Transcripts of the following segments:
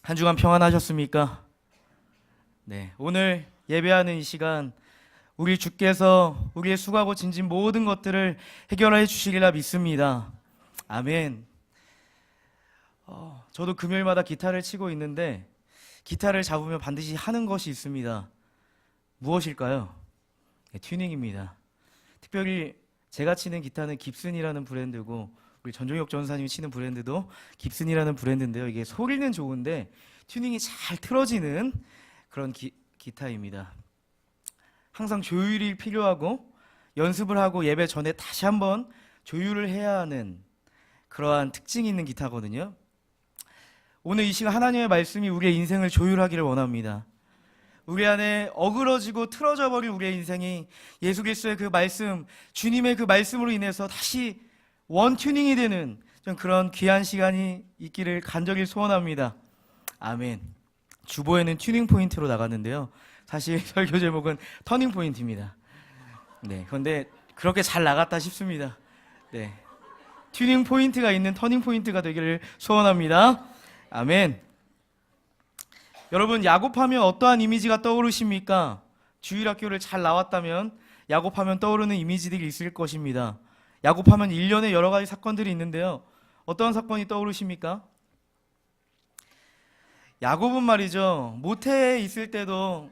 한 주간 평안하셨습니까? 네, 오늘 예배하는 이 시간 우리 주께서 우리의 수고하고 짐진 모든 것들을 해결해 주시리라 믿습니다. 아멘. 저도 금요일마다 기타를 치고 있는데 기타를 잡으면 반드시 하는 것이 있습니다. 무엇일까요? 네, 튜닝입니다. 특별히 제가 치는 기타는 깁슨이라는 브랜드고 우리 전종혁 전사님이 치는 브랜드도 깁슨이라는 브랜드인데요. 이게 소리는 좋은데 튜닝이 잘 틀어지는 그런 기타입니다. 항상 조율이 필요하고 연습을 하고 예배 전에 다시 한번 조율을 해야 하는 그러한 특징이 있는 기타거든요. 오늘 이 시간 하나님의 말씀이 우리의 인생을 조율하기를 원합니다. 우리 안에 어그러지고 틀어져 버린 우리의 인생이 예수 그리스도의 그 말씀, 주님의 그 말씀으로 인해서 다시 원튜닝이 되는 그런 귀한 시간이 있기를 간절히 소원합니다. 아멘. 주보에는 튜닝 포인트로 나갔는데요. 사실 설교 제목은 터닝 포인트입니다. 네, 그런데 그렇게 잘 나갔다 싶습니다. 네, 튜닝 포인트가 있는 터닝 포인트가 되기를 소원합니다. 아멘. 여러분, 야곱하면 어떠한 이미지가 떠오르십니까? 주일학교를 잘 나왔다면 야곱하면 떠오르는 이미지들이 있을 것입니다. 야곱하면 일련의 여러 가지 사건들이 있는데요. 어떠한 사건이 떠오르십니까? 야곱은 말이죠, 모태에 있을 때도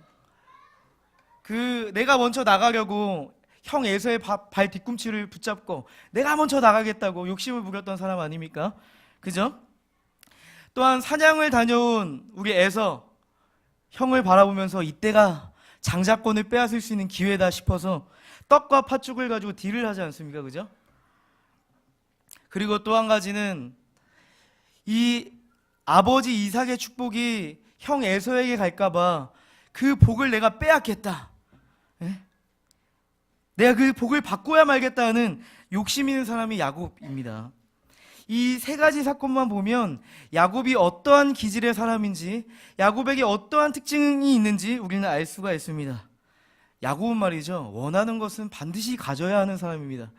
내가 먼저 나가려고 형 에서의 발 뒤꿈치를 붙잡고 내가 먼저 나가겠다고 욕심을 부렸던 사람 아닙니까? 그죠? 또한 사냥을 다녀온 우리 에서 형을 바라보면서 이때가 장자권을 빼앗을 수 있는 기회다 싶어서 떡과 팥죽을 가지고 딜을 하지 않습니까? 그죠? 그리고 또 한 가지는 이 아버지 이삭의 축복이 형 에서에게 갈까봐 그 복을 내가 빼앗겠다. 예? 내가 그 복을 받고야 말겠다는 욕심 있는 사람이 야곱입니다. 이 세 가지 사건만 보면 야곱이 어떠한 기질의 사람인지, 야곱에게 어떠한 특징이 있는지 우리는 알 수가 있습니다. 야곱은 말이죠, 원하는 것은 반드시 가져야 하는 사람입니다.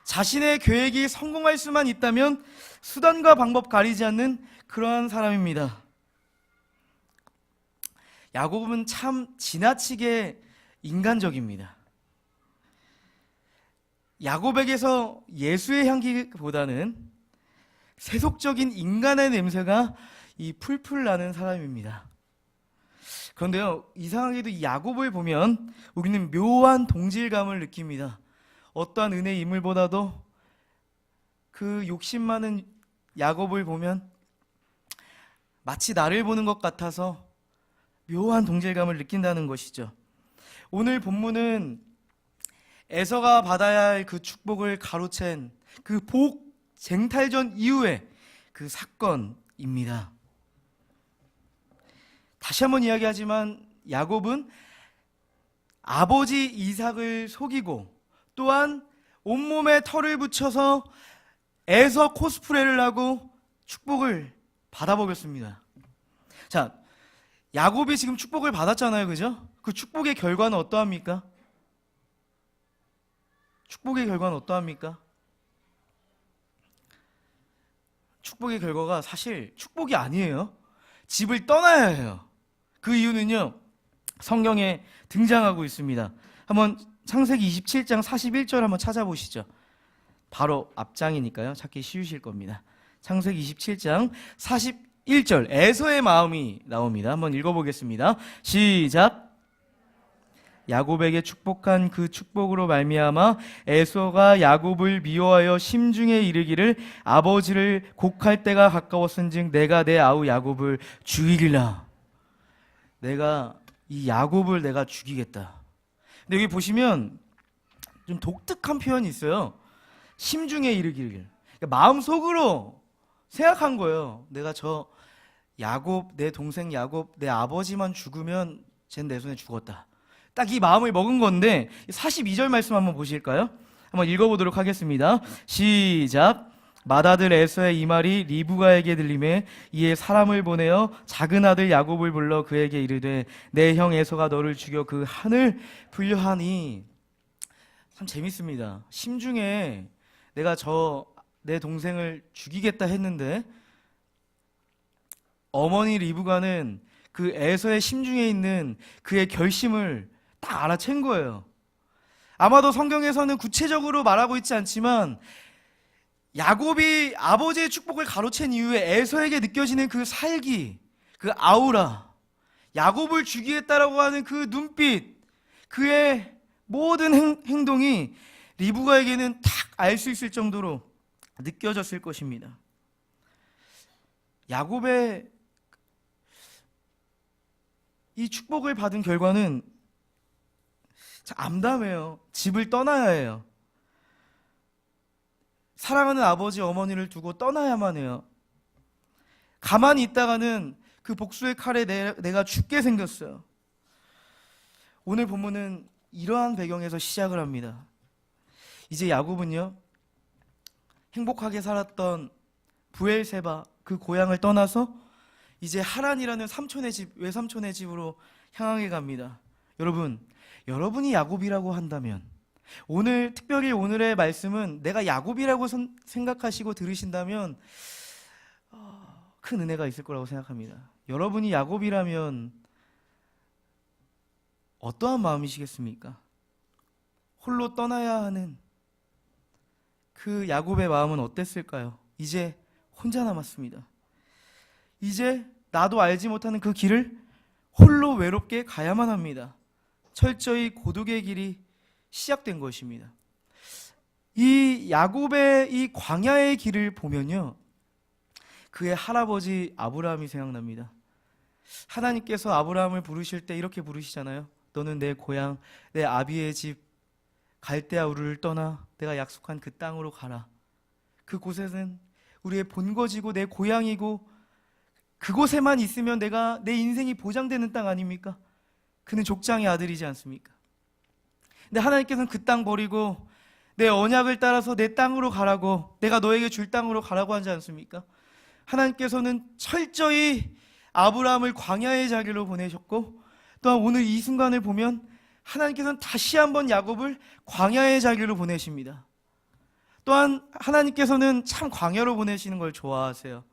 자신의 계획이 성공할 수만 있다면 수단과 방법 가리지 않는 그러한 사람입니다. 야곱은 참 지나치게 인간적입니다. 야곱에게서 예수의 향기보다는 세속적인 인간의 냄새가 풀풀 나는 사람입니다. 그런데요, 이상하게도 이 야곱을 보면 우리는 묘한 동질감을 느낍니다. 어떠한 은혜의 인물보다도 그 욕심 많은 야곱을 보면 마치 나를 보는 것 같아서 묘한 동질감을 느낀다는 것이죠. 오늘 본문은 에서가 받아야 할 그 축복을 가로챈 그 복 쟁탈전 이후의 그 사건입니다. 다시 한번 이야기하지만 야곱은 아버지 이삭을 속이고 또한 온몸에 털을 붙여서 에서 코스프레를 하고 축복을 받아보겠습니다. 자, 야곱이 지금 축복을 받았잖아요, 그죠? 그 축복의 결과는 어떠합니까? 축복의 결과는 어떠합니까? 축복의 결과가 사실 축복이 아니에요. 집을 떠나야 해요. 그 이유는요, 성경에 등장하고 있습니다. 한번 창세기 27장 41절 한번 찾아보시죠. 바로 앞장이니까요, 찾기 쉬우실 겁니다. 창세기 27장 41절, 에서의 마음이 나옵니다. 한번 읽어보겠습니다. 시작. 야곱에게 축복한 그 축복으로 말미암아 에서가 야곱을 미워하여 심중에 이르기를 아버지를 곡할 때가 가까웠은즉 내가 내 아우 야곱을 죽이리라. 내가 이 야곱을 내가 죽이겠다. 근데 여기 보시면 좀 독특한 표현이 있어요. 심중에 이르기를, 그러니까 마음속으로 생각한 거예요. 내가 저 야곱, 내 동생 야곱, 내 아버지만 죽으면 쟨 내 손에 죽었다. 딱 이 마음을 먹은 건데 42절 말씀 한번 보실까요? 한번 읽어보도록 하겠습니다. 시작. 맏아들 에서의 이 말이 리브가에게 들리매 이에 사람을 보내어 작은 아들 야곱을 불러 그에게 이르되 내 형 에서가 너를 죽여 그 한을 불려하니. 참 재밌습니다. 심중에 내가 내 동생을 죽이겠다 했는데 어머니 리브가는 그 에서의 심중에 있는 그의 결심을 다 알아챈 거예요. 아마도 성경에서는 구체적으로 말하고 있지 않지만 야곱이 아버지의 축복을 가로챈 이후에 에서에게 느껴지는 그 살기, 그 아우라, 야곱을 죽이겠다라고 하는 그 눈빛, 그의 모든 행동이 리브가에게는 딱 알 수 있을 정도로 느껴졌을 것입니다. 야곱의 이 축복을 받은 결과는 암담해요. 집을 떠나야 해요. 사랑하는 아버지 어머니를 두고 떠나야만 해요. 가만히 있다가는 그 복수의 칼에 내가 죽게 생겼어요. 오늘 본문은 이러한 배경에서 시작을 합니다. 이제 야곱은요, 행복하게 살았던 부엘세바 그 고향을 떠나서 이제 하란이라는 삼촌의 집, 외삼촌의 집으로 향하게 갑니다. 여러분이 야곱이라고 한다면 오늘 특별히 오늘의 말씀은 내가 야곱이라고 생각하시고 들으신다면 큰 은혜가 있을 거라고 생각합니다. 여러분이 야곱이라면 어떠한 마음이시겠습니까? 홀로 떠나야 하는 그 야곱의 마음은 어땠을까요? 이제 혼자 남았습니다. 이제 나도 알지 못하는 그 길을 홀로 외롭게 가야만 합니다. 철저히 고독의 길이 시작된 것입니다. 이 야곱의 이 광야의 길을 보면요, 그의 할아버지 아브라함이 생각납니다. 하나님께서 아브라함을 부르실 때 이렇게 부르시잖아요. 너는 내 고향, 내 아비의 집 갈대아 우르를 떠나 내가 약속한 그 땅으로 가라. 그곳에는 우리의 본거지고 내 고향이고 그곳에만 있으면 내 인생이 보장되는 땅 아닙니까? 그는 족장의 아들이지 않습니까? 근데 하나님께서는 그 땅 버리고 내 언약을 따라서 내 땅으로 가라고, 내가 너에게 줄 땅으로 가라고 하지 않습니까? 하나님께서는 철저히 아브라함을 광야의 자리로 보내셨고, 또한 오늘 이 순간을 보면 하나님께서는 다시 한번 야곱을 광야의 자리로 보내십니다. 또한 하나님께서는 참 광야로 보내시는 걸 좋아하세요.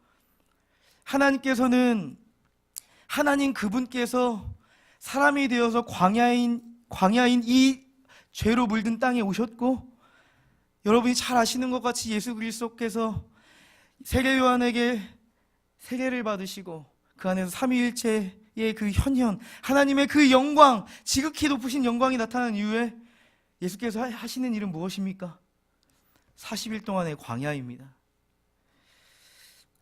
하나님께서는 하나님 그분께서 사람이 되어서 광야인 이 죄로 물든 땅에 오셨고, 여러분이 잘 아시는 것 같이 예수 그리스도께서 세례 요한에게 세례를 받으시고 그 안에서 삼위일체의 그 현현, 하나님의 그 영광, 지극히 높으신 영광이 나타난 이후에 예수께서 하시는 일은 무엇입니까? 40일 동안의 광야입니다.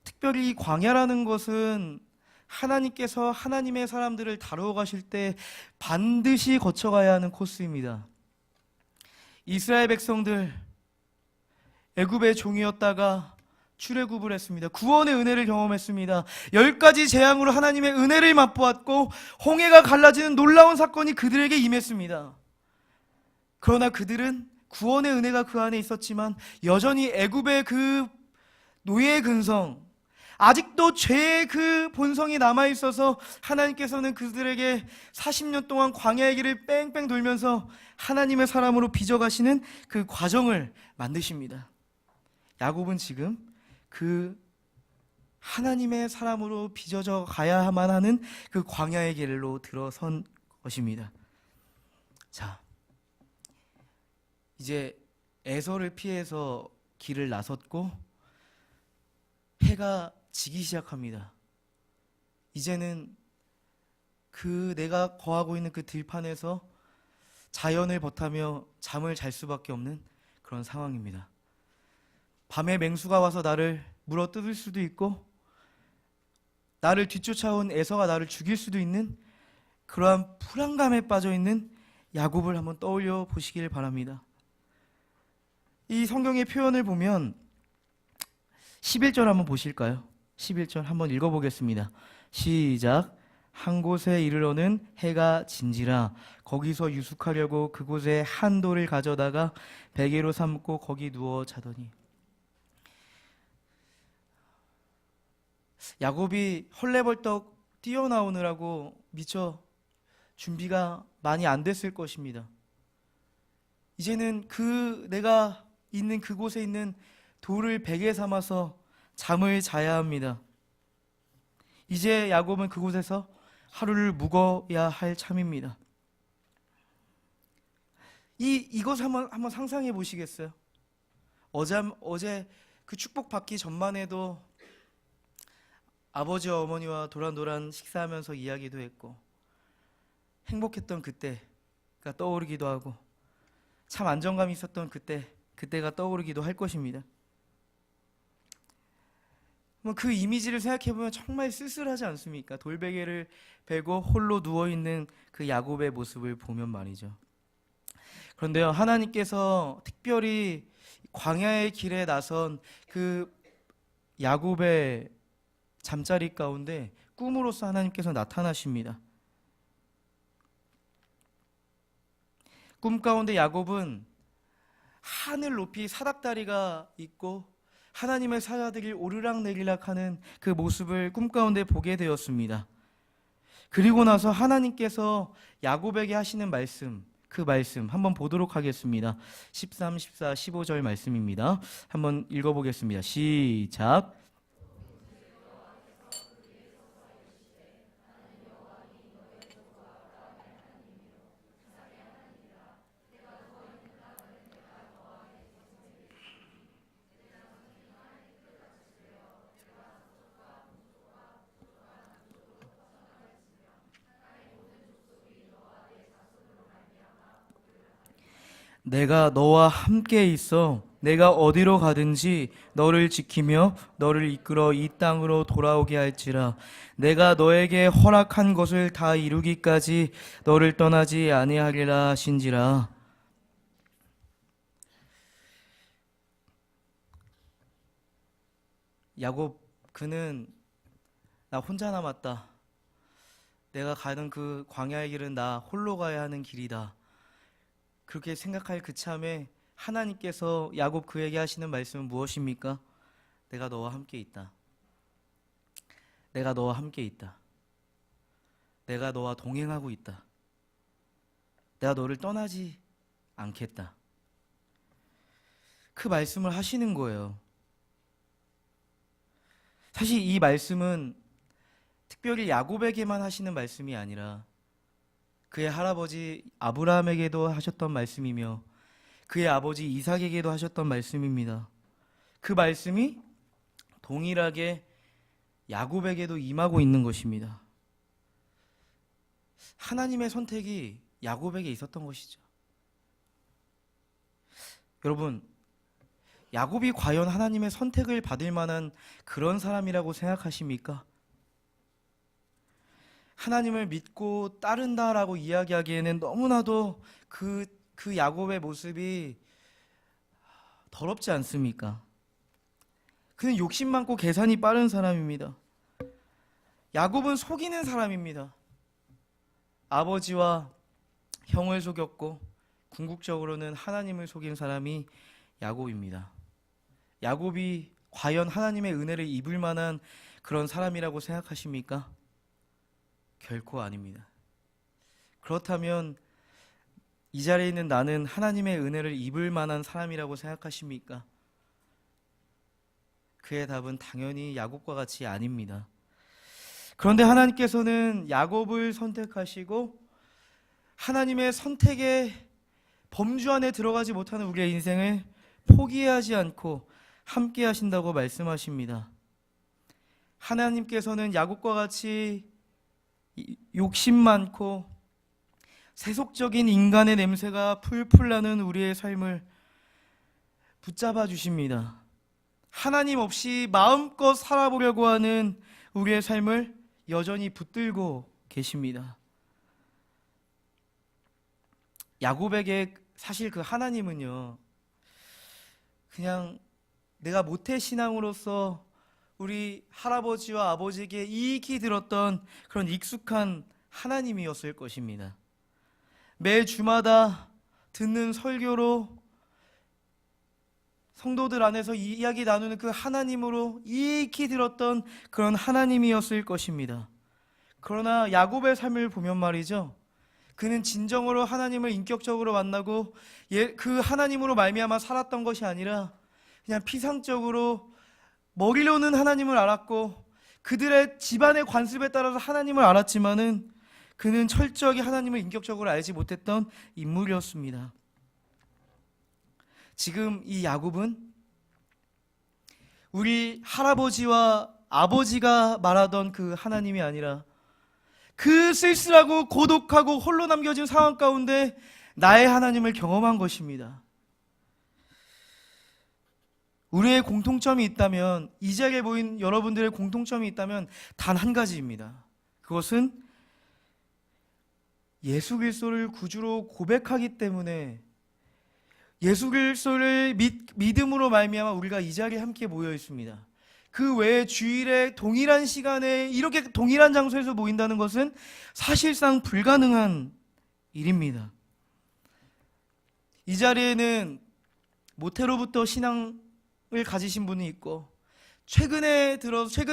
특별히 이 광야라는 것은 하나님께서 하나님의 사람들을 다루어 가실 때 반드시 거쳐가야 하는 코스입니다. 이스라엘 백성들 애굽의 종이었다가 출애굽을 했습니다. 구원의 은혜를 경험했습니다. 10가지 재앙으로 하나님의 은혜를 맛보았고 홍해가 갈라지는 놀라운 사건이 그들에게 임했습니다. 그러나 그들은 구원의 은혜가 그 안에 있었지만 여전히 애굽의 그 노예의 근성, 아직도 죄의 그 본성이 남아있어서 하나님께서는 그들에게 40년 동안 광야의 길을 뺑뺑 돌면서 하나님의 사람으로 빚어가시는 그 과정을 만드십니다. 야곱은 지금 그 하나님의 사람으로 빚어져 가야만 하는 그 광야의 길로 들어선 것입니다. 자, 이제 에서를 피해서 길을 나섰고 해가 지기 시작합니다. 이제는 그 내가 거하고 있는 그 들판에서 자연을 벗하며 잠을 잘 수밖에 없는 그런 상황입니다. 밤에 맹수가 와서 나를 물어뜯을 수도 있고 나를 뒤쫓아온 에서가 나를 죽일 수도 있는 그러한 불안감에 빠져있는 야곱을 한번 떠올려 보시길 바랍니다. 이 성경의 표현을 보면 11절 한번 보실까요? 11절 한번 읽어보겠습니다. 시작. 한 곳에 이르러는 해가 진지라 거기서 유숙하려고 그곳에 한 돌을 가져다가 베개로 삼고 거기 누워 자더니. 야곱이 헐레벌떡 뛰어나오느라고 미처 준비가 많이 안 됐을 것입니다. 이제는 내가 있는 그곳에 있는 돌을 베개 삼아서 잠을 자야 합니다. 이제 야곱은 그곳에서 하루를 묵어야 할 참입니다. 이것을 한번 상상해 보시겠어요? 어제 그 축복받기 전만 해도 아버지와 어머니와 도란도란 식사하면서 이야기도 했고 행복했던 그때가 떠오르기도 하고 참 안정감이 있었던 그때가 떠오르기도 할 것입니다. 그 이미지를 생각해보면 정말 쓸쓸하지 않습니까? 돌베개를 베고 홀로 누워있는 그 야곱의 모습을 보면 말이죠. 그런데요, 하나님께서 특별히 광야의 길에 나선 그 야곱의 잠자리 가운데 꿈으로써 하나님께서 나타나십니다. 꿈 가운데 야곱은 하늘 높이 사닥다리가 있고 하나님의 사자들이 오르락내리락 하는 그 모습을 꿈 가운데 보게 되었습니다. 그리고 나서 하나님께서 야곱에게 하시는 말씀, 그 말씀 한번 보도록 하겠습니다. 13, 14, 15절 말씀입니다. 한번 읽어보겠습니다. 시작. 내가 너와 함께 있어 내가 어디로 가든지 너를 지키며 너를 이끌어 이 땅으로 돌아오게 할지라. 내가 너에게 허락한 것을 다 이루기까지 너를 떠나지 아니하리라 하신지라. 야곱 그는 나 혼자 남았다. 내가 가는 그 광야의 길은 나 홀로 가야 하는 길이다. 그렇게 생각할 그 참에 하나님께서 야곱 그에게 하시는 말씀은 무엇입니까? 내가 너와 함께 있다. 내가 너와 함께 있다. 내가 너와 동행하고 있다. 내가 너를 떠나지 않겠다. 그 말씀을 하시는 거예요. 사실 이 말씀은 특별히 야곱에게만 하시는 말씀이 아니라 그의 할아버지 아브라함에게도 하셨던 말씀이며 그의 아버지 이삭에게도 하셨던 말씀입니다. 그 말씀이 동일하게 야곱에게도 임하고 있는 것입니다. 하나님의 선택이 야곱에게 있었던 것이죠. 여러분, 야곱이 과연 하나님의 선택을 받을 만한 그런 사람이라고 생각하십니까? 하나님을 믿고 따른다라고 이야기하기에는 너무나도 그 야곱의 모습이 더럽지 않습니까? 그는 욕심 많고 계산이 빠른 사람입니다. 야곱은 속이는 사람입니다. 아버지와 형을 속였고 궁극적으로는 하나님을 속인 사람이 야곱입니다. 야곱이 과연 하나님의 은혜를 입을 만한 그런 사람이라고 생각하십니까? 결코 아닙니다. 그렇다면 이 자리에 있는 나는 하나님의 은혜를 입을 만한 사람이라고 생각하십니까? 그의 답은 당연히 야곱과 같이 아닙니다. 그런데 하나님께서는 야곱을 선택하시고 하나님의 선택의 범주 안에 들어가지 못하는 우리의 인생을 포기하지 않고 함께 하신다고 말씀하십니다. 하나님께서는 야곱과 같이 욕심 많고 세속적인 인간의 냄새가 풀풀 나는 우리의 삶을 붙잡아 주십니다. 하나님 없이 마음껏 살아보려고 하는 우리의 삶을 여전히 붙들고 계십니다. 야곱에게 사실 그 하나님은요, 그냥 내가 모태신앙으로서 우리 할아버지와 아버지에게 익히 들었던 그런 익숙한 하나님이었을 것입니다. 매 주마다 듣는 설교로 성도들 안에서 이야기 나누는 그 하나님으로 익히 들었던 그런 하나님이었을 것입니다. 그러나 야곱의 삶을 보면 말이죠, 그는 진정으로 하나님을 인격적으로 만나고 그 하나님으로 말미암아 살았던 것이 아니라 그냥 피상적으로 먹이려는 하나님을 알았고 그들의 집안의 관습에 따라서 하나님을 알았지만은 그는 철저하게 하나님을 인격적으로 알지 못했던 인물이었습니다. 지금 이 야곱은 우리 할아버지와 아버지가 말하던 그 하나님이 아니라 그 쓸쓸하고 고독하고 홀로 남겨진 상황 가운데 나의 하나님을 경험한 것입니다. 우리의 공통점이 있다면, 이 자리에 모인 여러분들의 공통점이 있다면 단 한 가지입니다. 그것은 예수 그리스도를 구주로 고백하기 때문에 예수 그리스도를 믿음으로 말미암아 우리가 이 자리에 함께 모여 있습니다. 그 외에 주일에 동일한 시간에 이렇게 동일한 장소에서 모인다는 것은 사실상 불가능한 일입니다. 이 자리에는 모태로부터 신앙을 가지신 분이 있고 최근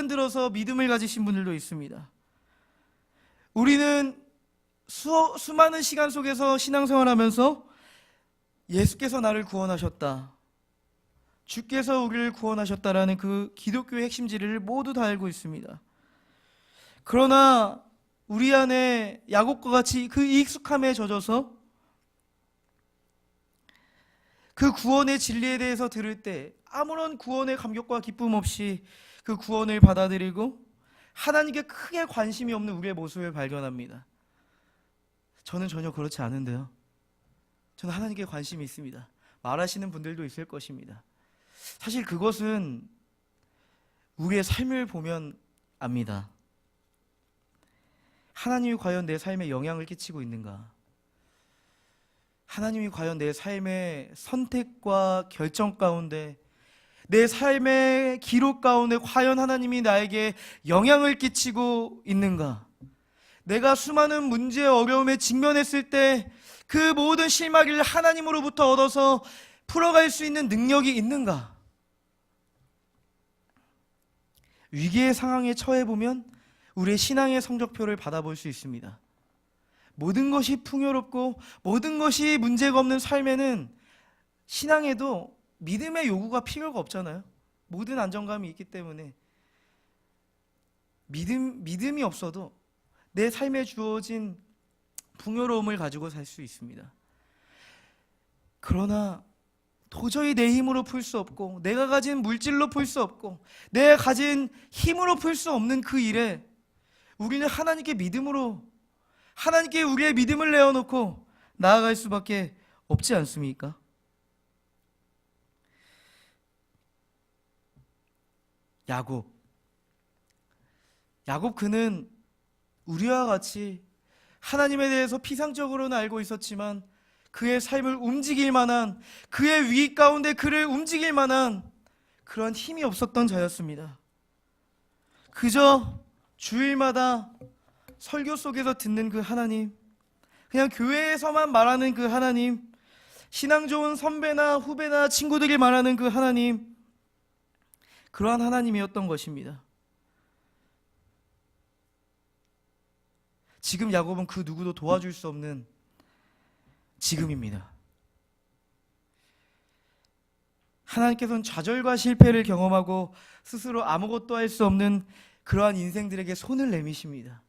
들어서 믿음을 가지신 분들도 있습니다. 우리는 수많은 시간 속에서 신앙생활하면서 예수께서 나를 구원하셨다, 주께서 우리를 구원하셨다라는 그 기독교의 핵심 진리를 모두 다 알고 있습니다. 그러나 우리 안에 야곱과 같이 그 익숙함에 젖어서 그 구원의 진리에 대해서 들을 때 아무런 구원의 감격과 기쁨 없이 그 구원을 받아들이고 하나님께 크게 관심이 없는 우리의 모습을 발견합니다. 저는 전혀 그렇지 않은데요. 저는 하나님께 관심이 있습니다. 말하시는 분들도 있을 것입니다. 사실 그것은 우리의 삶을 보면 압니다. 하나님이 과연 내 삶에 영향을 끼치고 있는가? 하나님이 과연 내 삶의 선택과 결정 가운데, 내 삶의 기록 가운데 과연 하나님이 나에게 영향을 끼치고 있는가? 내가 수많은 문제, 어려움에 직면했을 때 그 모든 실마리를 하나님으로부터 얻어서 풀어갈 수 있는 능력이 있는가? 위기의 상황에 처해보면 우리의 신앙의 성적표를 받아볼 수 있습니다. 모든 것이 풍요롭고 모든 것이 문제가 없는 삶에는 신앙에도 믿음의 요구가 필요가 없잖아요. 모든 안정감이 있기 때문에 믿음이 없어도 내 삶에 주어진 풍요로움을 가지고 살 수 있습니다. 그러나 도저히 내 힘으로 풀 수 없고 내가 가진 물질로 풀 수 없고 내가 가진 힘으로 풀 수 없는 그 일에 우리는 하나님께 우리의 믿음을 내어놓고 나아갈 수밖에 없지 않습니까? 야곱 그는 우리와 같이 하나님에 대해서 피상적으로는 알고 있었지만 그의 삶을 움직일 만한, 그의 위기 가운데 그를 움직일 만한 그러한 힘이 없었던 자였습니다. 그저 주일마다 설교 속에서 듣는 그 하나님, 그냥 교회에서만 말하는 그 하나님, 신앙 좋은 선배나 후배나 친구들이 말하는 그 하나님, 그러한 하나님이었던 것입니다. 지금 야곱은 그 누구도 도와줄 수 없는 지금입니다. 하나님께서는 좌절과 실패를 경험하고 스스로 아무것도 할 수 없는 그러한 인생들에게 손을 내미십니다.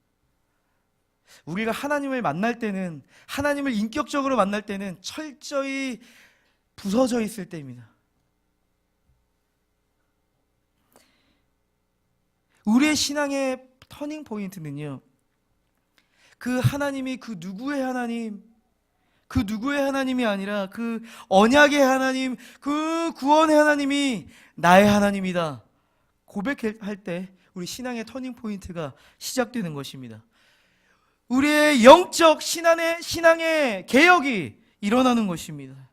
우리가 하나님을 만날 때는, 하나님을 인격적으로 만날 때는 철저히 부서져 있을 때입니다. 우리의 신앙의 터닝 포인트는요, 그 하나님이 그 누구의 하나님이 아니라 그 언약의 하나님, 그 구원의 하나님이 나의 하나님이다 고백할 때 우리 신앙의 터닝 포인트가 시작되는 것입니다. 우리의 영적 신앙의 개혁이 일어나는 것입니다.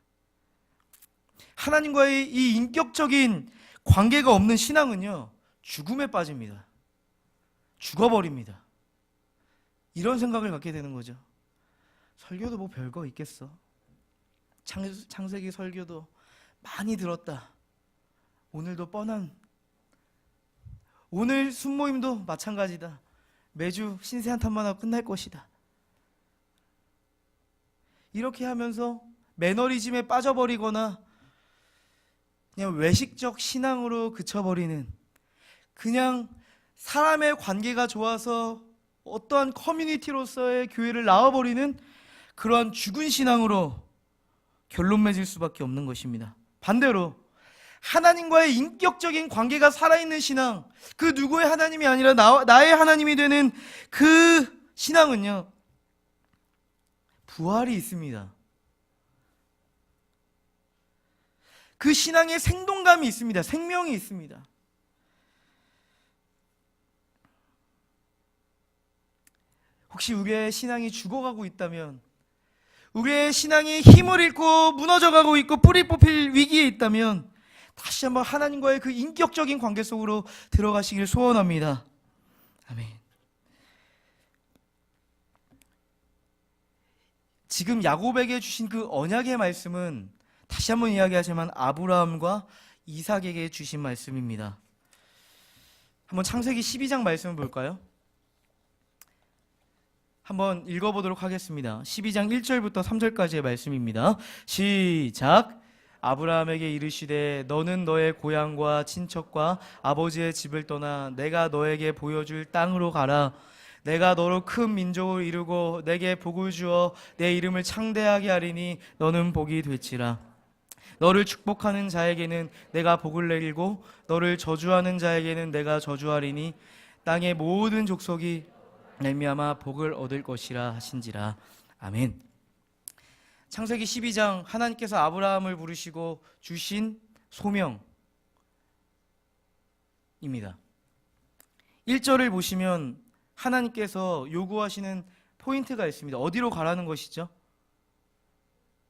하나님과의 이 인격적인 관계가 없는 신앙은요, 죽음에 빠집니다. 죽어버립니다. 이런 생각을 갖게 되는 거죠. 설교도 뭐 별거 있겠어. 창세기 설교도 많이 들었다. 오늘도 오늘 순모임도 마찬가지다. 매주 신세 한탄만 하고 끝날 것이다. 이렇게 하면서 매너리즘에 빠져버리거나 그냥 외식적 신앙으로 그쳐버리는, 그냥 사람의 관계가 좋아서 어떠한 커뮤니티로서의 교회를 나와버리는 그러한 죽은 신앙으로 결론 맺을 수밖에 없는 것입니다. 반대로 하나님과의 인격적인 관계가 살아있는 신앙, 그 누구의 하나님이 아니라 나의 하나님이 되는 그 신앙은요, 부활이 있습니다. 그 신앙에 생동감이 있습니다. 생명이 있습니다. 혹시 우리의 신앙이 죽어가고 있다면, 우리의 신앙이 힘을 잃고 무너져가고 있고 뿌리 뽑힐 위기에 있다면 다시 한번 하나님과의 그 인격적인 관계 속으로 들어가시길 소원합니다. 아멘. 지금 야곱에게 주신 그 언약의 말씀은 다시 한번 이야기하지만 아브라함과 이삭에게 주신 말씀입니다. 한번 창세기 12장 말씀을 볼까요? 한번 읽어보도록 하겠습니다. 12장 1절부터 3절까지의 말씀입니다. 시작. 아브라함에게 이르시되 너는 너의 고향과 친척과 아버지의 집을 떠나 내가 너에게 보여줄 땅으로 가라. 내가 너로 큰 민족을 이루고 내게 복을 주어 내 이름을 창대하게 하리니 너는 복이 될지라. 너를 축복하는 자에게는 내가 복을 내리고 너를 저주하는 자에게는 내가 저주하리니 땅의 모든 족속이 말미암아 복을 얻을 것이라 하신지라. 아멘. 창세기 12장 하나님께서 아브라함을 부르시고 주신 소명입니다. 1절을 보시면 하나님께서 요구하시는 포인트가 있습니다. 어디로 가라는 것이죠?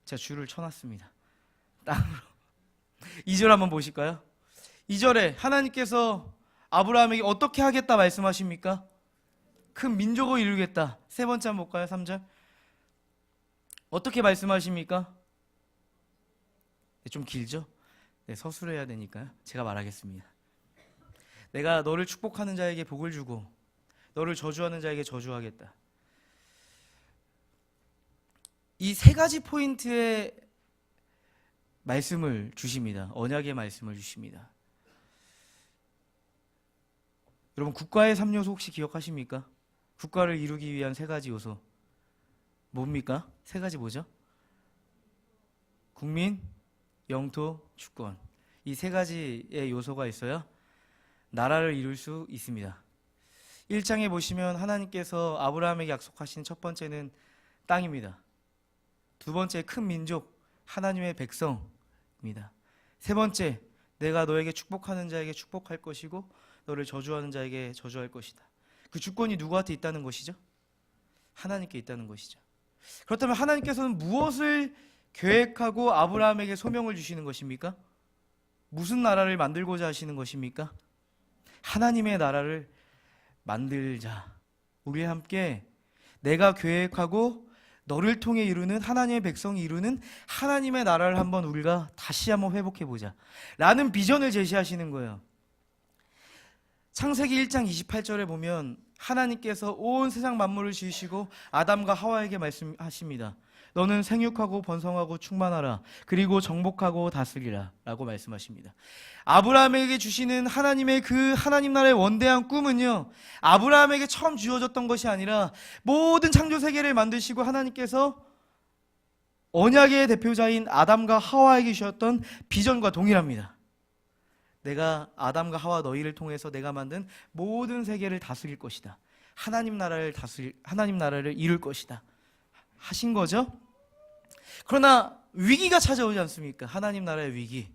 제가 줄을 쳐놨습니다. 땅으로. 2절 한번 보실까요? 2절에 하나님께서 아브라함에게 어떻게 하겠다 말씀하십니까? 큰 민족을 이루겠다. 세 번째 한번 볼까요? 3절. 어떻게 말씀하십니까? 네, 좀 길죠? 네, 서술해야 되니까요. 제가 말하겠습니다. 내가 너를 축복하는 자에게 복을 주고 너를 저주하는 자에게 저주하겠다. 이 세 가지 포인트의 말씀을 주십니다. 언약의 말씀을 주십니다. 여러분, 국가의 3요소 혹시 기억하십니까? 국가를 이루기 위한 세 가지 요소 뭡니까? 세 가지 뭐죠? 국민, 영토, 주권. 이 세 가지의 요소가 있어요. 나라를 이룰 수 있습니다. 1장에 보시면 하나님께서 아브라함에게 약속하신 첫 번째는 땅입니다. 두 번째, 큰 민족, 하나님의 백성입니다. 세 번째, 내가 너에게 축복하는 자에게 축복할 것이고 너를 저주하는 자에게 저주할 것이다. 그 주권이 누구한테 있다는 것이죠? 하나님께 있다는 것이죠. 그렇다면 하나님께서는 무엇을 계획하고 아브라함에게 소명을 주시는 것입니까? 무슨 나라를 만들고자 하시는 것입니까? 하나님의 나라를 만들자. 우리 함께 내가 계획하고 너를 통해 이루는 하나님의 백성이 이루는 하나님의 나라를 한번 우리가 다시 한번 회복해보자 라는 비전을 제시하시는 거예요. 창세기 1장 28절에 보면 하나님께서 온 세상 만물을 지으시고 아담과 하와에게 말씀하십니다. 너는 생육하고 번성하고 충만하라. 그리고 정복하고 다스리라 라고 말씀하십니다. 아브라함에게 주시는 하나님의 그 하나님 나라의 원대한 꿈은요, 아브라함에게 처음 주어졌던 것이 아니라 모든 창조 세계를 만드시고 하나님께서 언약의 대표자인 아담과 하와에게 주셨던 비전과 동일합니다. 내가 아담과 하와 너희를 통해서 내가 만든 모든 세계를 다스릴 것이다. 하나님 나라를 이룰 것이다. 하신 거죠? 그러나 위기가 찾아오지 않습니까? 하나님 나라의 위기.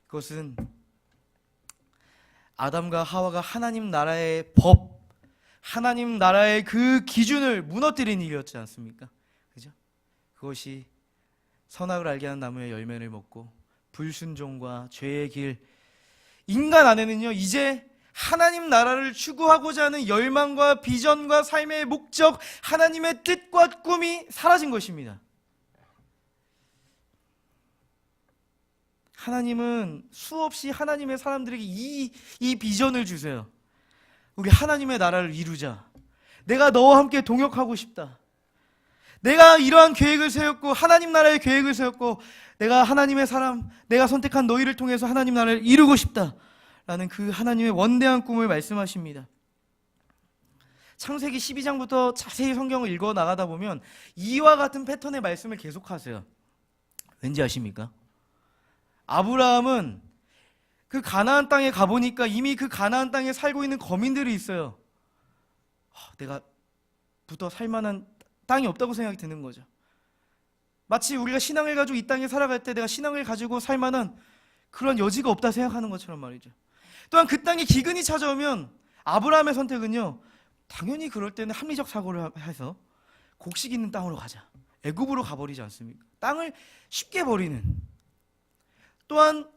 그것은 아담과 하와가 하나님 나라의 법, 하나님 나라의 그 기준을 무너뜨린 일이었지 않습니까? 그죠? 그것이 선악을 알게 하는 나무의 열매를 먹고 불순종과 죄의 길, 인간 안에는요, 이제 하나님 나라를 추구하고자 하는 열망과 비전과 삶의 목적, 하나님의 뜻과 꿈이 사라진 것입니다. 하나님은 수없이 하나님의 사람들에게 이 비전을 주세요. 우리 하나님의 나라를 이루자. 내가 너와 함께 동역하고 싶다. 내가 이러한 계획을 세웠고 하나님 나라의 계획을 세웠고 내가 하나님의 사람, 내가 선택한 너희를 통해서 하나님 나라를 이루고 싶다 라는 그 하나님의 원대한 꿈을 말씀하십니다. 창세기 12장부터 자세히 성경을 읽어 나가다 보면 이와 같은 패턴의 말씀을 계속하세요. 왠지 아십니까? 아브라함은 그 가나안 땅에 가보니까 이미 그 가나안 땅에 살고 있는 거민들이 있어요. 내가 붙어 살만한 땅이 없다고 생각이 드는 거죠. 마치 우리가 신앙을 가지고 이 땅에 살아갈 때 내가 신앙을 가지고 살만한 그런 여지가 없다 생각하는 것처럼 말이죠. 또한 그 땅에 기근이 찾아오면 아브라함의 선택은요, 당연히 그럴 때는 합리적 사고를 해서 곡식 있는 땅으로 가자, 애굽으로 가버리지 않습니까? 땅을 쉽게 버리는, 또한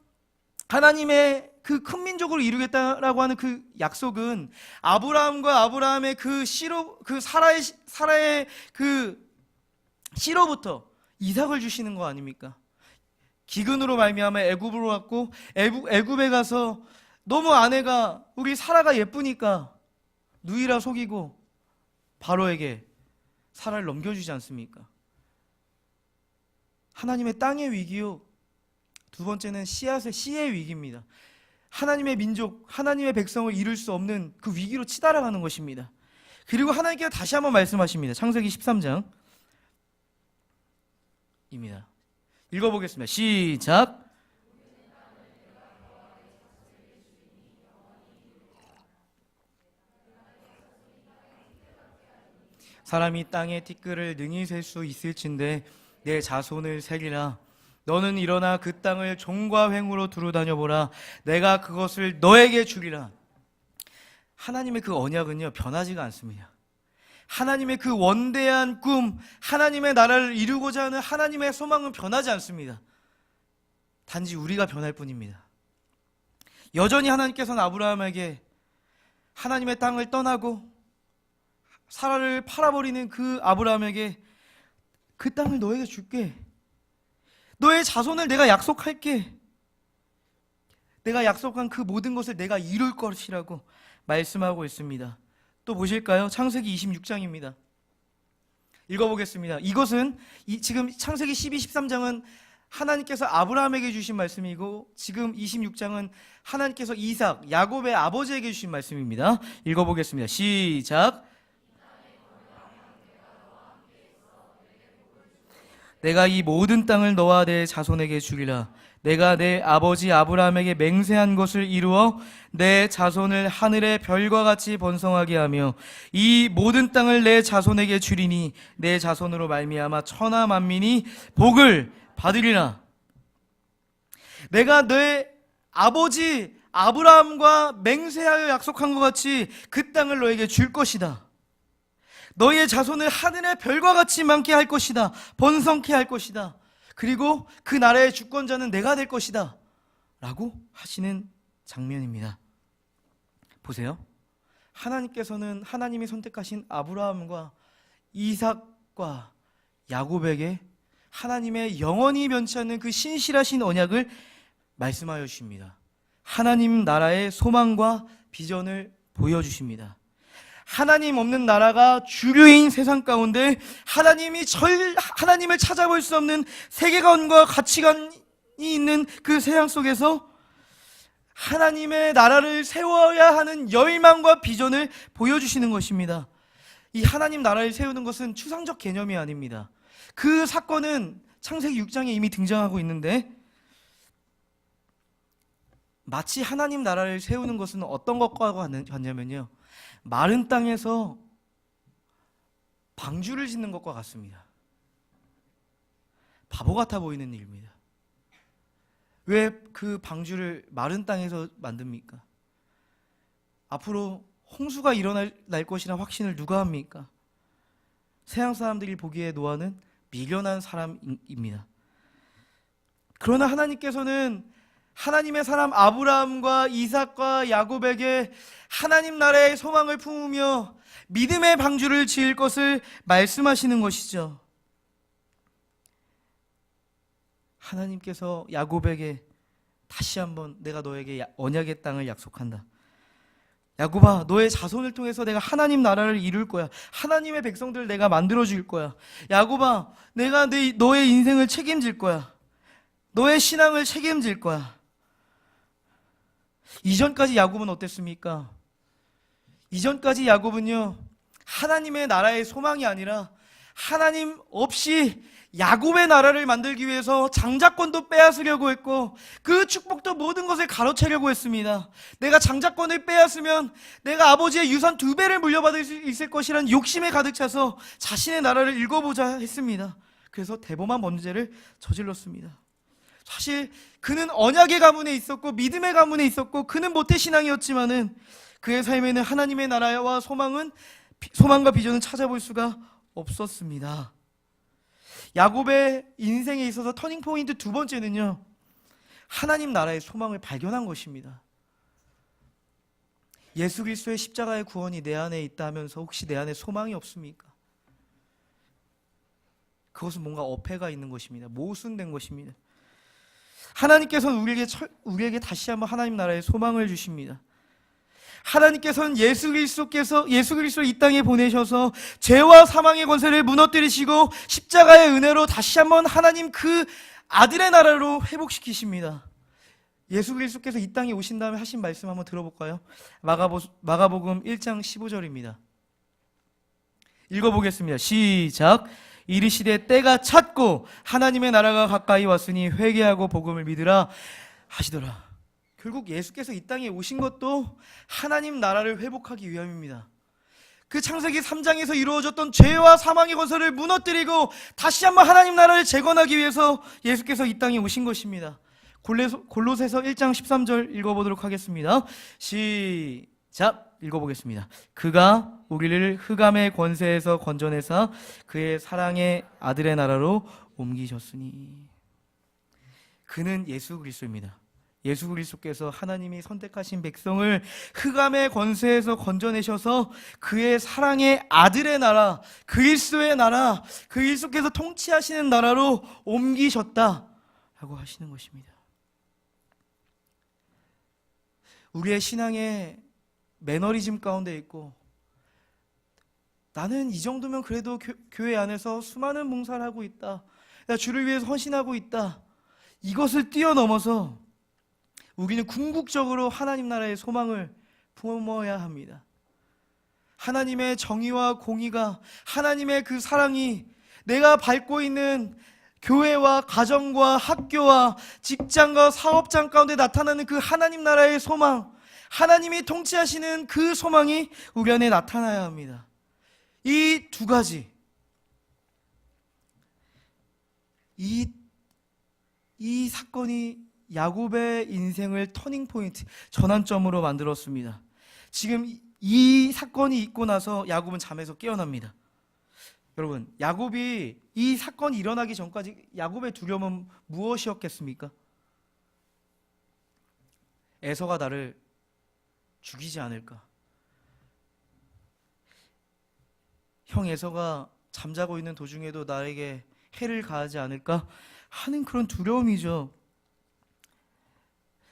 하나님의 그 큰 민족으로 이루겠다라고 하는 그 약속은 아브라함과 아브라함의 그 사라의 그 씨로부터 이삭을 주시는 거 아닙니까? 기근으로 말미암아 애굽으로 갔고 애굽에 가서 너무 아내가 우리 사라가 예쁘니까 누이라 속이고 바로에게 사라를 넘겨주지 않습니까? 하나님의 땅의 위기요, 두 번째는 씨의 위기입니다. 하나님의 민족, 하나님의 백성을 이룰 수 없는 그 위기로 치달아가는 것입니다. 그리고 하나님께서 다시 한번 말씀하십니다. 창세기 13장입니다. 읽어보겠습니다. 시작. 사람이 땅의 티끌을 능히 셀 수 있을진데 내 자손을 세리라. 너는 일어나 그 땅을 종과 횡으로 두루 다녀보라. 내가 그것을 너에게 주리라. 하나님의 그 언약은요, 변하지가 않습니다. 하나님의 그 원대한 꿈, 하나님의 나라를 이루고자 하는 하나님의 소망은 변하지 않습니다. 단지 우리가 변할 뿐입니다. 여전히 하나님께서는 아브라함에게 하나님의 땅을 떠나고 사라를 팔아버리는 그 아브라함에게 그 땅을 너에게 줄게, 너의 자손을 내가 약속할게, 내가 약속한 그 모든 것을 내가 이룰 것이라고 말씀하고 있습니다. 또 보실까요? 창세기 26장입니다. 읽어보겠습니다. 이것은 지금 창세기 12, 13장은 하나님께서 아브라함에게 주신 말씀이고, 지금 26장은 하나님께서 이삭, 야곱의 아버지에게 주신 말씀입니다. 읽어보겠습니다. 시작. 내가 이 모든 땅을 너와 내 자손에게 주리라. 내가 내 아버지 아브라함에게 맹세한 것을 이루어 내 자손을 하늘의 별과 같이 번성하게 하며 이 모든 땅을 내 자손에게 주리니 내 자손으로 말미암아 천하 만민이 복을 받으리라. 내가 내 아버지 아브라함과 맹세하여 약속한 것 같이 그 땅을 너에게 줄 것이다. 너의 자손을 하늘의 별과 같이 많게 할 것이다. 번성케 할 것이다. 그리고 그 나라의 주권자는 내가 될 것이다 라고 하시는 장면입니다. 보세요. 하나님께서는 하나님이 선택하신 아브라함과 이삭과 야곱에게 하나님의 영원히 변치 않는 그 신실하신 언약을 말씀하여 주십니다. 하나님 나라의 소망과 비전을 보여주십니다. 하나님 없는 나라가 주류인 세상 가운데 하나님을 찾아볼 수 없는 세계관과 가치관이 있는 그 세상 속에서 하나님의 나라를 세워야 하는 열망과 비전을 보여주시는 것입니다. 이 하나님 나라를 세우는 것은 추상적 개념이 아닙니다. 그 사건은 창세기 6장에 이미 등장하고 있는데, 마치 하나님 나라를 세우는 것은 어떤 것과 같냐면요, 마른 땅에서 방주를 짓는 것과 같습니다. 바보 같아 보이는 일입니다. 왜 그 방주를 마른 땅에서 만듭니까? 앞으로 홍수가 일어날 것이라는 확신을 누가 합니까? 세상 사람들이 보기에 노아는 미련한 사람입니다. 그러나 하나님께서는 하나님의 사람 아브라함과 이삭과 야곱에게 하나님 나라의 소망을 품으며 믿음의 방주를 지을 것을 말씀하시는 것이죠. 하나님께서 야곱에게 다시 한번 내가 너에게 언약의 땅을 약속한다. 야곱아, 너의 자손을 통해서 내가 하나님 나라를 이룰 거야. 하나님의 백성들을 내가 만들어 줄 거야. 야곱아, 내가 너의 인생을 책임질 거야. 너의 신앙을 책임질 거야. 이전까지 야곱은 어땠습니까? 이전까지 야곱은요, 하나님의 나라의 소망이 아니라 하나님 없이 야곱의 나라를 만들기 위해서 장자권도 빼앗으려고 했고 그 축복도 모든 것을 가로채려고 했습니다. 내가 장자권을 빼앗으면 내가 아버지의 유산 2배를 물려받을 수 있을 것이란 욕심에 가득 차서 자신의 나라를 일궈보자 했습니다. 그래서 대범한 범죄를 저질렀습니다. 사실 그는 언약의 가문에 있었고 믿음의 가문에 있었고 그는 모태신앙이었지만은 그의 삶에는 하나님의 나라와 소망과 비전을 찾아볼 수가 없었습니다. 야곱의 인생에 있어서 터닝포인트 두 번째는요, 하나님 나라의 소망을 발견한 것입니다. 예수 그리스도의 십자가의 구원이 내 안에 있다 하면서 혹시 내 안에 소망이 없습니까? 그것은 뭔가 어폐가 있는 것입니다. 모순된 것입니다. 하나님께서는 우리에게 다시 한번 하나님 나라의 소망을 주십니다. 하나님께서는 예수 그리스도를 이 땅에 보내셔서 죄와 사망의 권세를 무너뜨리시고 십자가의 은혜로 다시 한번 하나님 그 아들의 나라로 회복시키십니다. 예수 그리스도께서 이 땅에 오신 다음에 하신 말씀 한번 들어볼까요? 마가복음 1장 15절입니다. 읽어보겠습니다. 시작. 이르시되 때가 찼고 하나님의 나라가 가까이 왔으니 회개하고 복음을 믿으라 하시더라. 결국 예수께서 이 땅에 오신 것도 하나님 나라를 회복하기 위함입니다. 그 창세기 3장에서 이루어졌던 죄와 사망의 권세를 무너뜨리고 다시 한번 하나님 나라를 재건하기 위해서 예수께서 이 땅에 오신 것입니다. 골로새서 1장 13절 읽어보도록 하겠습니다. 시작. 읽어보겠습니다. 그가 우리를 흑암의 권세에서 건져내사 그의 사랑의 아들의 나라로 옮기셨으니. 그는 예수 그리스도입니다. 예수 그리스도께서 하나님이 선택하신 백성을 흑암의 권세에서 건져내셔서 그의 사랑의 아들의 나라, 그리스도의 나라, 그리스도께서 통치하시는 나라로 옮기셨다라고 하시는 것입니다. 우리의 신앙의 매너리즘 가운데 있고, 나는 이 정도면 그래도 교회 안에서 수많은 봉사를 하고 있다, 나 주를 위해서 헌신하고 있다, 이것을 뛰어넘어서 우리는 궁극적으로 하나님 나라의 소망을 품어야 합니다. 하나님의 정의와 공의가, 하나님의 그 사랑이 내가 밟고 있는 교회와 가정과 학교와 직장과 사업장 가운데 나타나는 그 하나님 나라의 소망, 하나님이 통치하시는 그 소망이 우리 안에 나타나야 합니다. 이 두 가지, 이 사건이 야곱의 인생을 터닝포인트, 전환점으로 만들었습니다. 지금 이 사건이 있고 나서 야곱은 잠에서 깨어납니다. 여러분, 야곱이 이 사건이 일어나기 전까지 야곱의 두려움은 무엇이었겠습니까? 에서가 나를 죽이지 않을까? 형 에서가 잠자고 있는 도중에도 나에게 해를 가하지 않을까 하는 그런 두려움이죠.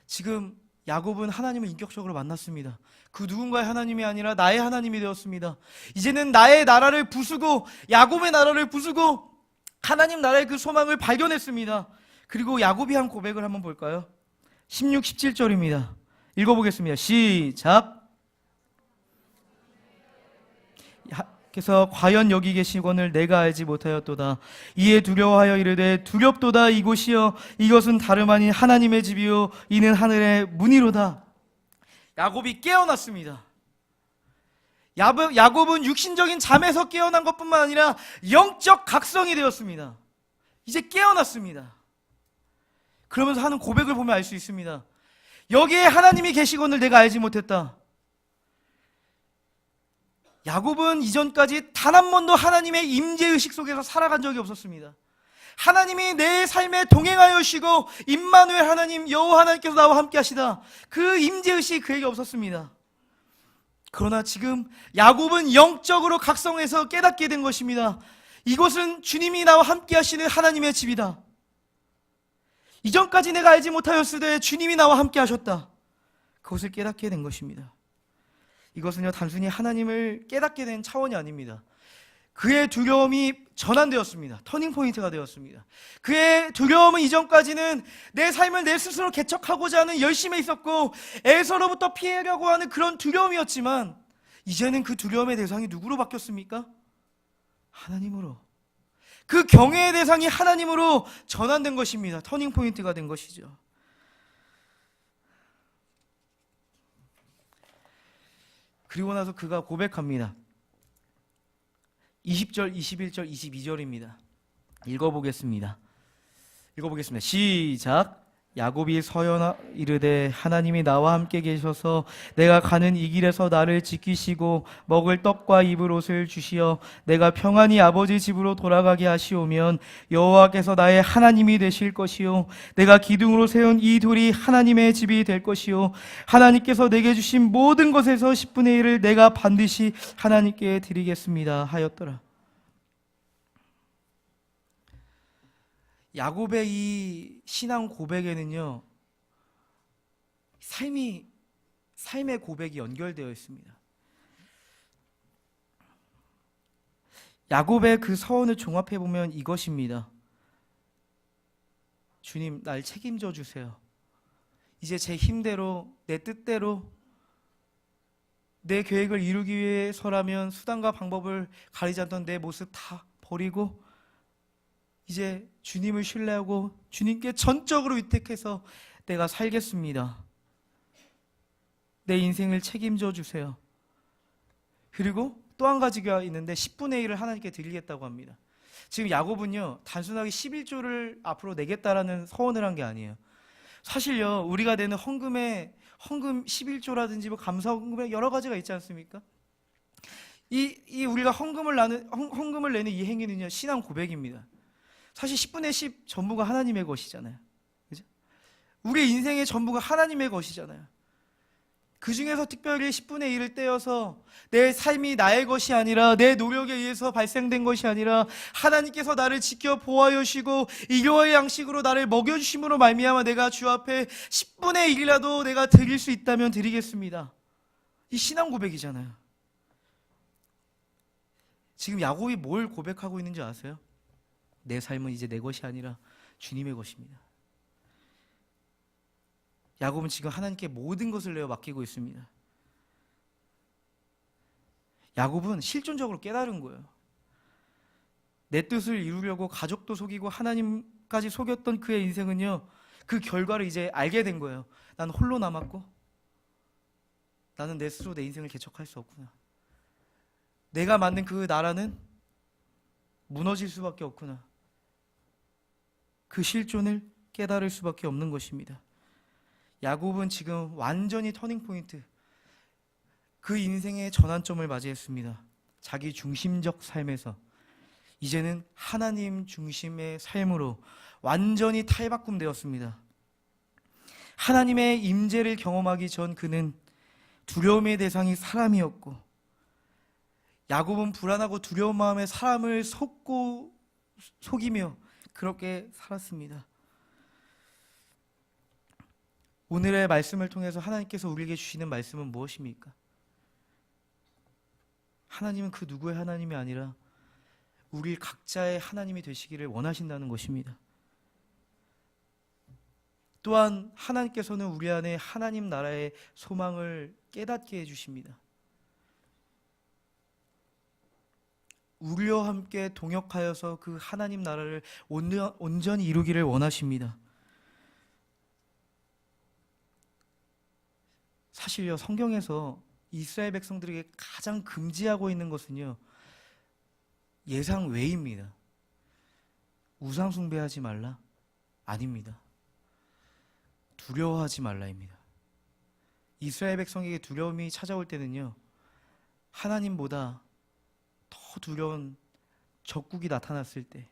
지금 야곱은 하나님을 인격적으로 만났습니다. 그 누군가의 하나님이 아니라 나의 하나님이 되었습니다. 이제는 나의 나라를 부수고 야곱의 나라를 부수고 하나님 나라의 그 소망을 발견했습니다. 그리고 야곱이 한 고백을 한번 볼까요? 16, 17절입니다. 읽어보겠습니다. 시작. 그래서 과연 여기 계시거늘 내가 알지 못하였도다. 이에 두려워하여 이르되 두렵도다. 이곳이여 이것은 다름 아닌 하나님의 집이요 이는 하늘의 문이로다. 야곱이 깨어났습니다. 야곱은 육신적인 잠에서 깨어난 것뿐만 아니라 영적 각성이 되었습니다. 이제 깨어났습니다. 그러면서 하는 고백을 보면 알 수 있습니다. 여기에 하나님이 계시거늘 내가 알지 못했다. 야곱은 이전까지 단 한 번도 하나님의 임재의식 속에서 살아간 적이 없었습니다. 하나님이 내 삶에 동행하여 오시고 임마누엘 하나님, 여호와 하나님께서 나와 함께 하시다, 그 임재의식이 그에게 없었습니다. 그러나 지금 야곱은 영적으로 각성해서 깨닫게 된 것입니다. 이곳은 주님이 나와 함께 하시는 하나님의 집이다. 이전까지 내가 알지 못하였으되 주님이 나와 함께 하셨다. 그것을 깨닫게 된 것입니다. 이것은요, 단순히 하나님을 깨닫게 된 차원이 아닙니다. 그의 두려움이 전환되었습니다. 터닝포인트가 되었습니다. 그의 두려움은 이전까지는 내 삶을 내 스스로 개척하고자 하는 열심에 있었고 에서로부터 피하려고 하는 그런 두려움이었지만, 이제는 그 두려움의 대상이 누구로 바뀌었습니까? 하나님으로. 그 경외의 대상이 하나님으로 전환된 것입니다. 터닝 포인트가 된 것이죠. 그리고 나서 그가 고백합니다. 20절, 21절, 22절입니다. 읽어보겠습니다. 시작. 야곱이 서연하 이르되 하나님이 나와 함께 계셔서 내가 가는 이 길에서 나를 지키시고 먹을 떡과 입을 옷을 주시어 내가 평안히 아버지 집으로 돌아가게 하시오면 여호와께서 나의 하나님이 되실 것이요 내가 기둥으로 세운 이 돌이 하나님의 집이 될 것이요 하나님께서 내게 주신 모든 것에서 10분의 1을 내가 반드시 하나님께 드리겠습니다 하였더라. 야곱의 이 신앙 고백에는요, 삶의 고백이 연결되어 있습니다. 야곱의 그 서원을 종합해 보면 이것입니다. 주님, 날 책임져 주세요. 이제 제 힘대로, 내 뜻대로, 내 계획을 이루기 위해서라면 수단과 방법을 가리지 않던 내 모습 다 버리고 이제 주님을 신뢰하고 주님께 전적으로 위택해서 내가 살겠습니다. 내 인생을 책임져 주세요. 그리고 또 한 가지가 있는데 10분의 1을 하나님께 드리겠다고 합니다. 지금 야곱은요, 단순하게 11조를 앞으로 내겠다라는 서원을 한 게 아니에요. 사실요, 우리가 내는 헌금 11조라든지 뭐 감사 헌금에 여러 가지가 있지 않습니까? 우리가 헌금을 내는 이 행위는요, 신앙 고백입니다. 사실 10분의 10 전부가 하나님의 것이잖아요. 그죠? 우리의 인생의 전부가 하나님의 것이잖아요. 그 중에서 특별히 10분의 1을 떼어서 내 삶이 나의 것이 아니라 내 노력에 의해서 발생된 것이 아니라 하나님께서 나를 지켜 보호하여 주시고 일용할 양식으로 나를 먹여주심으로 말미암아 내가 주 앞에 10분의 1이라도 내가 드릴 수 있다면 드리겠습니다. 이 신앙 고백이잖아요. 지금 야곱이 뭘 고백하고 있는지 아세요? 내 삶은 이제 내 것이 아니라 주님의 것입니다. 야곱은 지금 하나님께 모든 것을 내어 맡기고 있습니다. 야곱은 실존적으로 깨달은 거예요. 내 뜻을 이루려고 가족도 속이고 하나님까지 속였던 그의 인생은요, 그 결과를 이제 알게 된 거예요. 난 홀로 남았고 나는 내 스스로 내 인생을 개척할 수 없구나. 내가 만든 그 나라는 무너질 수밖에 없구나. 그 실존을 깨달을 수밖에 없는 것입니다. 야곱은 지금 완전히 터닝포인트, 그 인생의 전환점을 맞이했습니다. 자기 중심적 삶에서 이제는 하나님 중심의 삶으로 완전히 탈바꿈되었습니다. 하나님의 임재를 경험하기 전 그는 두려움의 대상이 사람이었고, 야곱은 불안하고 두려운 마음에 사람을 속이며 그렇게 살았습니다. 오늘의 말씀을 통해서 하나님께서 우리에게 주시는 말씀은 무엇입니까? 하나님은 그 누구의 하나님이 아니라 우리 각자의 하나님이 되시기를 원하신다는 것입니다. 또한 하나님께서는 우리 안에 하나님 나라의 소망을 깨닫게 해주십니다. 우리와 함께 동역하여서 그 하나님 나라를 온전히 이루기를 원하십니다. 사실요, 성경에서 이스라엘 백성들에게 가장 금지하고 있는 것은요, 예상 외입니다. 우상 숭배하지 말라? 아닙니다. 두려워하지 말라입니다. 이스라엘 백성에게 두려움이 찾아올 때는요, 하나님보다 더 두려운 적국이 나타났을 때,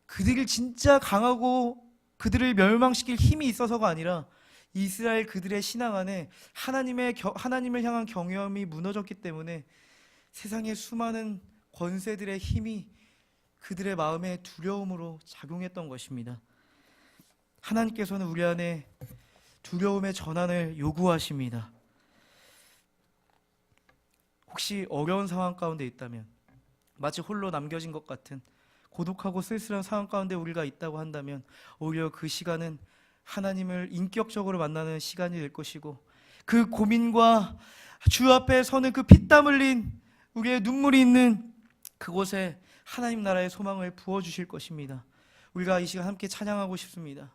그들을 진짜 강하고 그들을 멸망시킬 힘이 있어서가 아니라 이스라엘 그들의 신앙 안에 하나님을 향한 경외함이 무너졌기 때문에 세상의 수많은 권세들의 힘이 그들의 마음에 두려움으로 작용했던 것입니다. 하나님께서는 우리 안에 두려움의 전환을 요구하십니다. 혹시 어려운 상황 가운데 있다면, 마치 홀로 남겨진 것 같은 고독하고 쓸쓸한 상황 가운데 우리가 있다고 한다면, 오히려 그 시간은 하나님을 인격적으로 만나는 시간이 될 것이고, 그 고민과 주 앞에 서는 그 피땀 흘린 우리의 눈물이 있는 그곳에 하나님 나라의 소망을 부어주실 것입니다. 우리가 이 시간 함께 찬양하고 싶습니다.